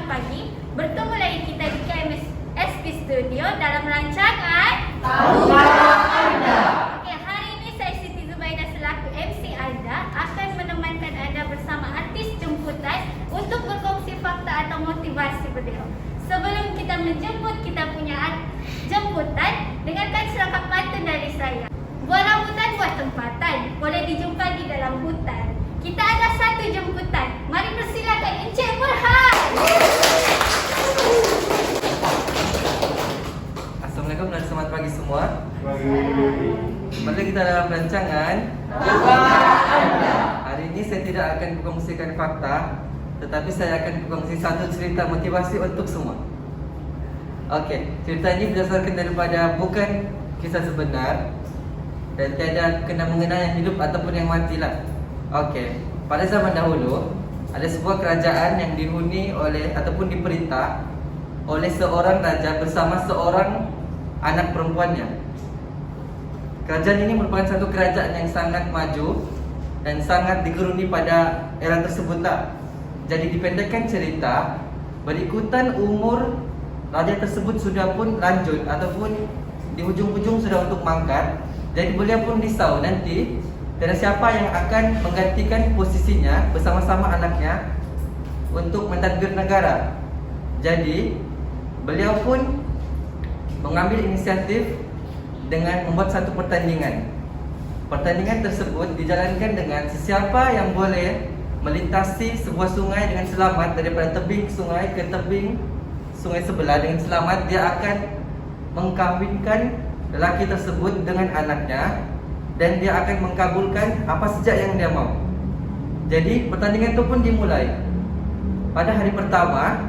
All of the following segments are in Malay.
pagi. Bertemu lagi kita di KMS SP Studio dalam rancangan Tahukah Anda? Okey, hari ini saya Siti Zubaida selaku MC Anda akan menemankan Anda bersama artis jemputan untuk berkongsi fakta atau motivasi beliau. Sebelum kita menjemput kita punya jemputan, dengarkan serangkap pantun dari saya. Buah rambutan, buah tempatan, boleh dijumpa di dalam hutan. Kita ada satu jemputan. Mari persilakan Encik Burhan. Assalamualaikum dan selamat pagi semua. Kembali kita dalam rancangan Tahukah Anda? Hari ini saya tidak akan berkongsikan fakta, tetapi saya akan berkongsi satu cerita motivasi untuk semua. Okey, cerita ini berdasarkan daripada bukan kisah sebenar dan tiada kena mengena yang hidup ataupun yang mati lah. Okey, pada zaman dahulu ada sebuah kerajaan yang dihuni oleh ataupun diperintah oleh seorang raja bersama seorang anak perempuannya. Kerajaan ini merupakan satu kerajaan yang sangat maju dan sangat digeruni pada era tersebut lah. Jadi dipendekkan cerita, berikutan umur raja tersebut sudah pun lanjut ataupun di hujung-hujung sudah untuk mangkat. Jadi beliau pun risau nanti tiada siapa yang akan menggantikan posisinya bersama-sama anaknya untuk mentadbir negara. Jadi beliau pun mengambil inisiatif dengan membuat satu pertandingan. Pertandingan tersebut dijalankan dengan sesiapa yang boleh melintasi sebuah sungai dengan selamat daripada tebing sungai ke tebing sungai sebelah dengan selamat, dia akan mengkahwinkan lelaki tersebut dengan anaknya dan dia akan mengkabulkan apa saja yang dia mau. Jadi pertandingan itu pun dimulai. Pada hari pertama,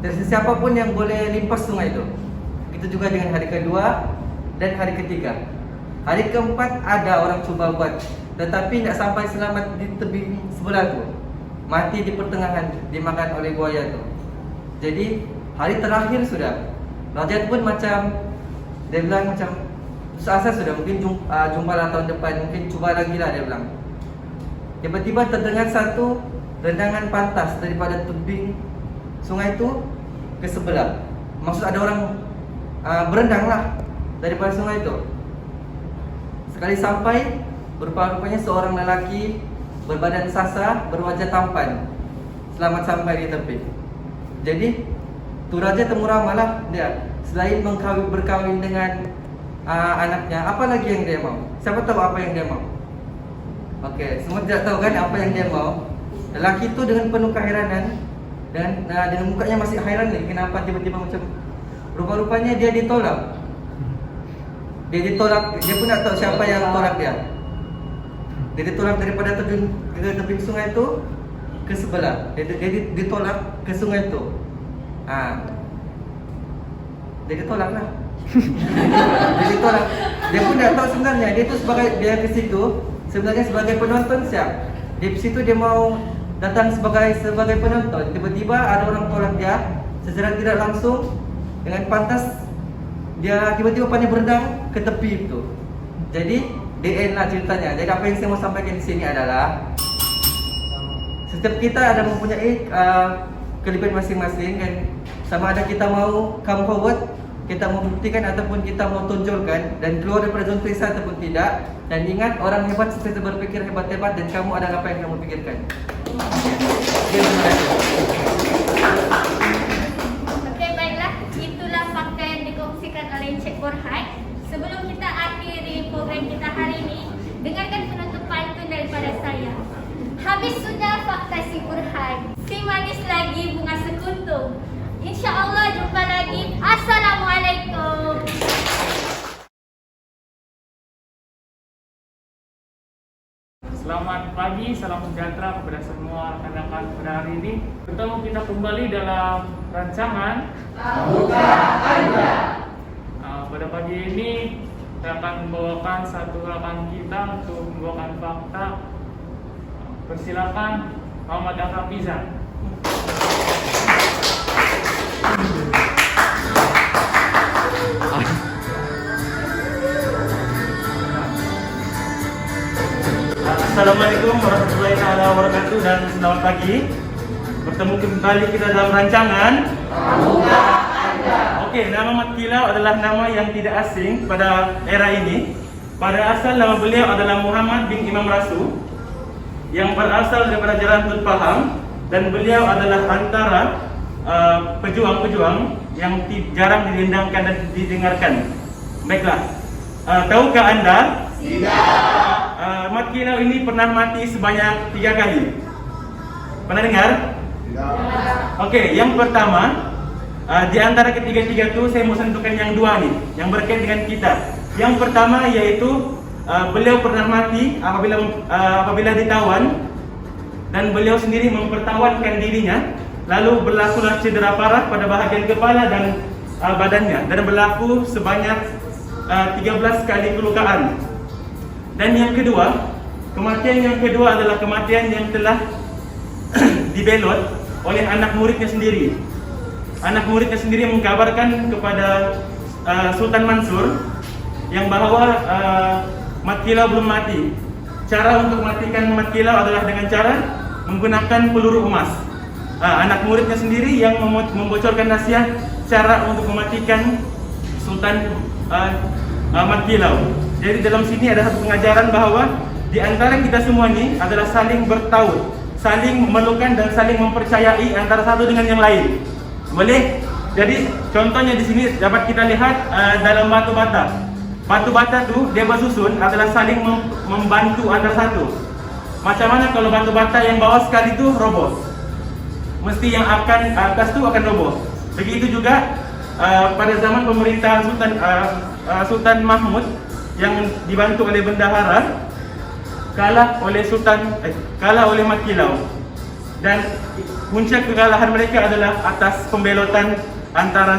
tidak sesiapa pun yang boleh limpas sungai itu. Itu juga dengan hari kedua dan hari ketiga. Hari keempat ada orang cuba buat, tetapi tidak sampai selamat di tebing sebelah tu. Mati di pertengahan, dimakan oleh buaya tu. Jadi hari terakhir sudah, raja pun macam dia bilang macam asa sudah mungkin jumpalah tahun depan, mungkin cuba lagi lah dia bilang. Tiba-tiba terdengar satu rendangan pantas daripada tebing sungai itu ke sebelah. Maksud ada orang berendang lah daripada sungai itu. Sekali sampai, rupa-rupanya seorang lelaki berbadan sasa, berwajah tampan, selamat sampai di tepi. Jadi tu raja temurah malah dia selain berkahwin dengan anaknya, apa lagi yang dia mau? Siapa tahu apa yang dia mau? Okey, semua tidak tahu kan apa yang dia mau. Lelaki itu dengan penuh keheranan dan dengan mukanya masih hairan nih, kenapa tiba-tiba macam rupa-rupanya dia ditolak. Dia ditolak, dia pun tak tahu siapa yang tolak dia. Dia ditolak daripada tebing sungai itu ke sebelah. Dia ditolak ke sungai itu. Dia ditolak lah. Dia ditolak. Dia pun tak tahu sebenarnya dia tu sebagai dia ke situ sebenarnya sebagai penonton siap. Di situ dia mau datang sebagai penonton. Tiba-tiba ada orang tolak dia secara tidak langsung dengan pantas. Dia tiba-tiba pandai berenang ke tepi itu. Jadi the end lah ceritanya. Jadi apa yang saya mau sampaikan di sini adalah setiap kita ada mempunyai kelebihan masing-masing dan sama ada kita mau come forward, kita mau buktikan ataupun kita mau tonjolkan dan keluar daripada zona perisa ataupun tidak. Dan ingat, orang hebat sentiasa berpikir hebat-hebat dan kamu adalah apa yang kamu pikirkan. Terima kasih. Okey, baiklah. Itulah fakta yang dikongsikan oleh Encik Burhan. Sebelum kita akhiri program kita hari ini, dengarkan penutup pantun daripada saya. Habis sudah fakta si Burhan, si manis lagi bunga sekutung. InsyaAllah jumpa lagi. Assalamualaikum. Selamat pagi, salam sejahtera kepada semua rekan-rekan pada hari ini. Bertemu kita kembali dalam rancangan Tahukah Anda? Pada pagi ini kita akan membawakan satu rekan kita untuk membawakan fakta. Persilakan Muhammad Akram Izan. Assalamualaikum warahmatullahi wabarakatuh dan selamat pagi. Bertemu kembali kita dalam rancangan Tahukah Anda? Oke, nama Mat Kilau adalah nama yang tidak asing pada era ini. Pada asal nama beliau adalah Muhammad bin Imam Rasu yang berasal daripada Jalan Tut Pahang, dan beliau adalah antara pejuang-pejuang yang jarang didendangkan dan didengarkan. Baiklah, tahukah Anda? Tidak. Mat Kilau ini pernah mati sebanyak 3 kali. Pernah dengar? Oke, yang pertama, di antara ketiga-tiga itu saya mau sentuhkan yang dua nih, yang berkaitan dengan kita. Yang pertama yaitu beliau pernah mati apabila ditawan, dan beliau sendiri mempertawankan dirinya, lalu berlakulah cedera parah pada bahagian kepala dan badannya, dan berlaku sebanyak 13 kali kelukaan. Dan yang kedua, kematian yang kedua adalah kematian yang telah dibelot oleh anak muridnya sendiri. Anak muridnya sendiri mengkabarkan kepada Sultan Mansur yang bahwa Mat Kilau belum mati. Cara untuk matikan Mat Kilau adalah dengan cara menggunakan peluru emas. Anak muridnya sendiri yang membocorkan rahasia cara untuk mematikan Sultan Mat Kilau. Jadi dalam sini ada satu pengajaran bahwa di antara kita semua ini adalah saling bertaut, saling memerlukan dan saling mempercayai antara satu dengan yang lain. Boleh? Jadi contohnya di sini dapat kita lihat dalam batu bata. Batu bata tu dia bersusun adalah saling membantu antara satu. Macam mana kalau batu bata yang bawah sekali tu roboh? Mesti yang akan atas tu akan roboh. Begitu juga pada zaman pemerintahan Sultan Mahmud yang dibantu oleh bendahara, kalah oleh Mat Kilau. Dan punca kekalahan mereka adalah atas pembelotan antara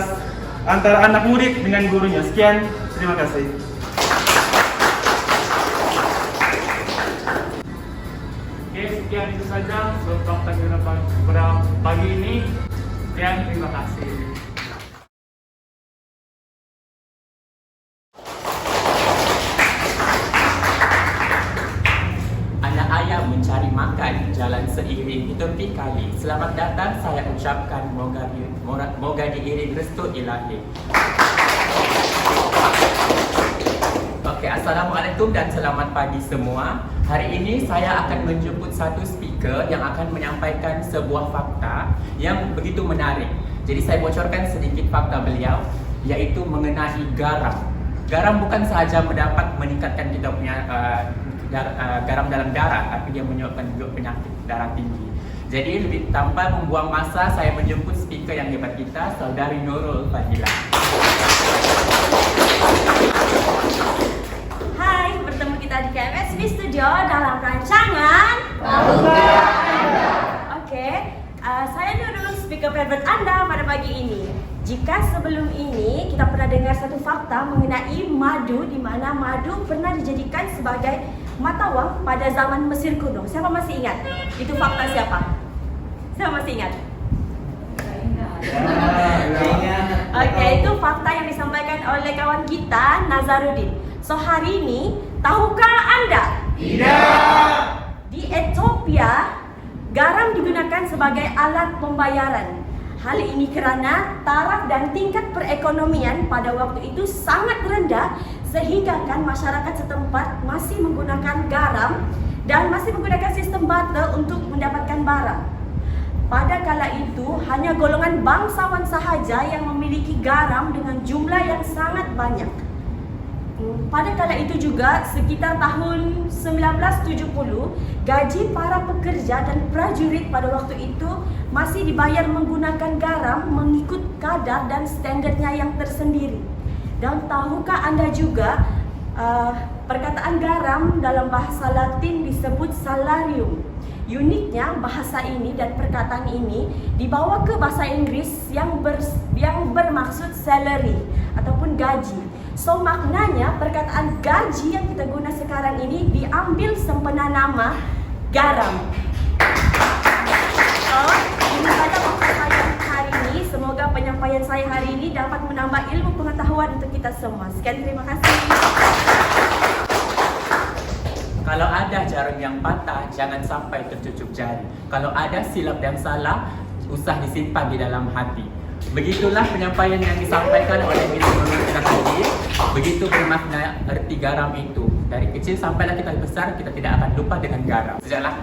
anak murid dengan gurunya. Sekian, terima kasih. Oke, sekian itu saja untuk fakta kita pada pagi ini. Sekian, terima kasih. Anak ayam mencari makan, jalan seiring di tepi kali. Selamat datang saya ucapkan, moga diiring restu ilahi. Oke, assalamualaikum dan selamat pagi semua. Hari ini saya akan menjemput satu speaker yang akan menyampaikan sebuah fakta yang begitu menarik. Jadi saya bocorkan sedikit fakta beliau, yaitu mengenai garam. Garam bukan sahaja meningkatkan kita punya garam dalam darah, tapi dia menyebabkan juga penyakit darah tinggi. Jadi lebih tanpa membuang masa, saya menjemput speaker yang hebat kita, Saudari Nurul Fadilah. Hai, bertemu kita di KMSB Studio dalam rancangan Tahukah Anda? Oke, saya Nurul, speaker private Anda pada pagi ini. Jika sebelum ini kita pernah dengar satu fakta mengenai madu, di mana madu pernah dijadikan sebagai mata wang pada zaman Mesir kuno. Siapa masih ingat? Itu fakta siapa? Siapa masih ingat? Oke, itu fakta yang disampaikan oleh kawan kita Nazaruddin. So hari ini, tahukah Anda? Tidak. Di Ethiopia, garam digunakan sebagai alat pembayaran. Hal ini kerana taraf dan tingkat perekonomian pada waktu itu sangat rendah, sehingga kan masyarakat setempat masih menggunakan garam dan masih menggunakan sistem barter untuk mendapatkan barang. Pada kala itu, hanya golongan bangsawan sahaja yang memiliki garam dengan jumlah yang sangat banyak. Pada kala itu juga, sekitar tahun 1970, gaji para pekerja dan prajurit pada waktu itu masih dibayar menggunakan garam mengikut kadar dan standarnya yang tersendiri. Dan tahukah Anda juga, perkataan garam dalam bahasa Latin disebut salarium. Uniknya bahasa ini dan perkataan ini dibawa ke bahasa Inggris yang bermaksud salary ataupun gaji. So maknanya perkataan gaji yang kita guna sekarang ini diambil sempena nama garam. So ini saja penyampaian hari ini. Semoga penyampaian saya hari ini dapat menambah ilmu pengetahuan untuk kita semua. Sekian, terima kasih. Kalau ada jarum yang patah, jangan sampai tercucuk jari. Kalau ada silap dan salah, usah disimpan di dalam hati. Begitulah penyampaian yang disampaikan oleh Miss Nurul tadi. Begitu bermakna erti garam itu. Dari kecil sampailah kita besar, kita tidak akan lupa dengan garam. Sejalan.